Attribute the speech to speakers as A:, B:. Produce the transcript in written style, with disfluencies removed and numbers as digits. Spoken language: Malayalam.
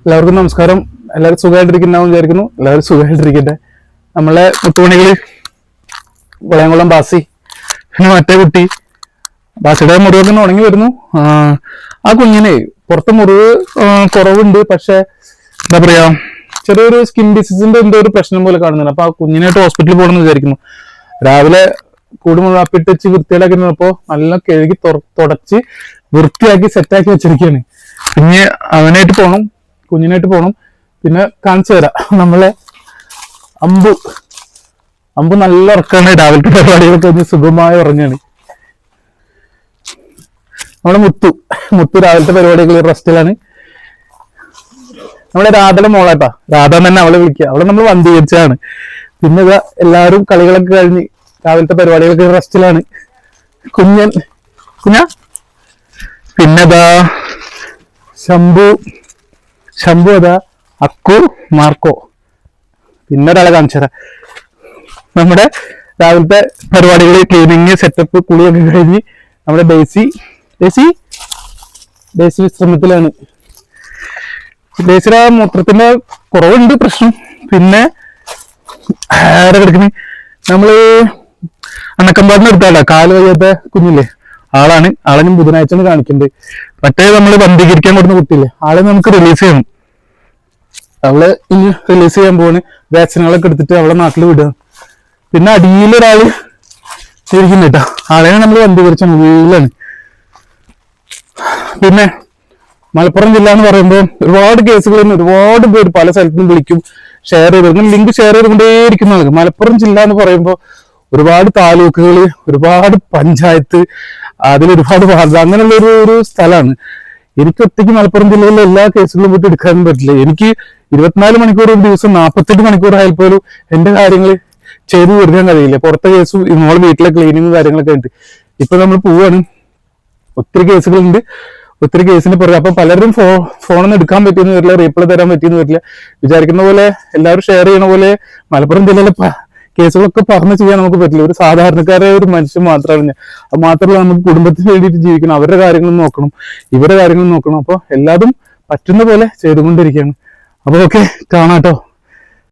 A: എല്ലാവർക്കും നമസ്കാരം. എല്ലാവരും സുഖമായിട്ടിരിക്കുന്നാവും വിചാരിക്കുന്നു. എല്ലാവരും സുഖമായിട്ടിരിക്കട്ടെ. നമ്മളെ മുത്തുമണികള് വളയംകുളം ബാസി, പിന്നെ മറ്റേ കുട്ടി ബാസിയുടെ മുറിവൊക്കെ ഉണങ്ങി വരുന്നു. ആ കുഞ്ഞിന് പുറത്ത് മുറിവ് കുറവുണ്ട്, പക്ഷെ എന്താ പറയാ, ചെറിയൊരു സ്കിൻ ഡിസീസിന്റെ എന്തോ ഒരു പ്രശ്നം പോലെ കാണുന്നുണ്ട്. അപ്പൊ ആ കുഞ്ഞിനായിട്ട് ഹോസ്പിറ്റലിൽ പോകണമെന്ന് വിചാരിക്കുന്നു. രാവിലെ കൂടി മുഴുവൻ അപ്പിട്ടിച്ച് വൃത്തിയിലാക്കി നിന്നപ്പോ നല്ല കഴുകി തുടച്ച് വൃത്തിയാക്കി സെറ്റാക്കി വെച്ചിരിക്കുകയാണ്. പിന്നെ അവനായിട്ട് പോകണം, കുഞ്ഞിനായിട്ട് പോകണം. പിന്നെ കാണിച്ചു തരാം. നമ്മളെ അമ്പു നല്ല ഉറക്കാണ്. രാവിലത്തെ പരിപാടികളൊക്കെ കഴിഞ്ഞ് സുഖമായി ഉറങ്ങാണ്. നമ്മുടെ മുത്തു രാവിലത്തെ പരിപാടികൾ റെസ്റ്റിലാണ്. നമ്മളെ രാധയുടെ മോളാട്ടാ, രാധ തന്നെ അവളെ വിളിക്കുക. അവളെ നമ്മൾ വന്ധീകരിച്ചാണ്. പിന്നെ ഇതാ എല്ലാവരും കളികളൊക്കെ കഴിഞ്ഞ് രാവിലത്തെ പരിപാടികളൊക്കെ റെസ്റ്റിലാണ്. കുഞ്ഞാ പിന്നെ ഇതാ ശംഭു അതാ, അക്കു, മാർക്കോ. പിന്നെ ഒരാളെ കാണിച്ചുതരാം. നമ്മുടെ രാവിലത്തെ പരിപാടികൾ, ക്ലീനിങ്, സെറ്റപ്പ്, കുളിയൊക്കെ കഴിഞ്ഞ് നമ്മുടെ ഡേസി വിശ്രമത്തിലാണ്. ഡേസിയുടെ മൂത്രത്തിന്റെ കുറവുണ്ട് പ്രശ്നം. പിന്നെ ആരെ കിടക്കുന്നത്, നമ്മള് അണക്കമ്പാടിന് എടുത്താടാ, കാല് വയ്യാത്ത കുഞ്ഞില്ലേ, ആളെ ബുധനാഴ്ച കാണിക്കുന്നുണ്ട്. മറ്റേ നമ്മള് ബന്ധീകരിക്കാൻ കൊടുക്കുന്ന കുട്ടിയില്ലേ, ആളെ നമുക്ക് റിലീസ് ചെയ്യണം. അവള് ഇനി റിലീസ് ചെയ്യാൻ പോവാണ്. വാക്സിനുകളൊക്കെ എടുത്തിട്ട് അവളെ നാട്ടിൽ വിടുക. പിന്നെ അടിയിലൊരാള് ഇരിക്കുന്നു കേട്ടോ, ആളെ നമ്മൾ ബന്ധീകരിച്ച വീട്ടിലാണ്. പിന്നെ മലപ്പുറം ജില്ല എന്ന് പറയുമ്പോൾ ഒരുപാട് കേസുകൾ, ഒരുപാട് പേര് പല സ്ഥലത്തും വിളിക്കും, ഷെയർ ചെയ്ത് ലിങ്ക് ഷെയർ ചെയ്തുകൊണ്ടേയിരിക്കുന്ന മലപ്പുറം ജില്ല എന്ന് പറയുമ്പോൾ ഒരുപാട് താലൂക്കുകൾ, ഒരുപാട് പഞ്ചായത്ത്, അതിലൊരുപാട് വാർഡ്, അങ്ങനെയുള്ള ഒരു സ്ഥലമാണ്. എനിക്ക് ഒറ്റയ്ക്ക് മലപ്പുറം ജില്ലയിലെ എല്ലാ കേസുകളും പോയിട്ട് എടുക്കാനും പറ്റില്ല. എനിക്ക് 24 മണിക്കൂർ ഒരു ദിവസം 48 മണിക്കൂർ ആയാൽ പോലും എന്റെ കാര്യങ്ങൾ ചെയ്തു തീർക്കാൻ കഴിയില്ല. പുറത്തെ കേസ്, നമ്മളെ വീട്ടിലെ ക്ലീനിങ് കാര്യങ്ങളൊക്കെ ഉണ്ട്. ഇപ്പൊ നമ്മൾ പോവാണ്. ഒത്തിരി കേസുകളുണ്ട്, ഒത്തിരി കേസിന് പുറകെ. അപ്പൊ പലരും ഫോണൊന്നും എടുക്കാൻ പറ്റിയെന്ന് വരില്ല, റീപ്ലൈ തരാൻ പറ്റിയെന്ന് വരില്ല. വിചാരിക്കുന്ന പോലെ എല്ലാവരും ഷെയർ ചെയ്യണ പോലെ മലപ്പുറം ജില്ലയിലെ കേസുകളൊക്കെ പറഞ്ഞു ചെയ്യാൻ നമുക്ക് പറ്റില്ല. ഒരു സാധാരണക്കാരായ ഒരു മനുഷ്യൻ മാത്രമാണ് ഞാൻ. അത് മാത്രമല്ല, നമുക്ക് കുടുംബത്തിന് വേണ്ടിയിട്ട് ജീവിക്കണം, അവരുടെ കാര്യങ്ങളും നോക്കണം, ഇവരുടെ കാര്യങ്ങളും നോക്കണം. അപ്പൊ എല്ലാതും പറ്റുന്ന പോലെ ചെയ്തുകൊണ്ടിരിക്കുകയാണ്. അപ്പൊ ഓക്കെ, കാണാട്ടോ.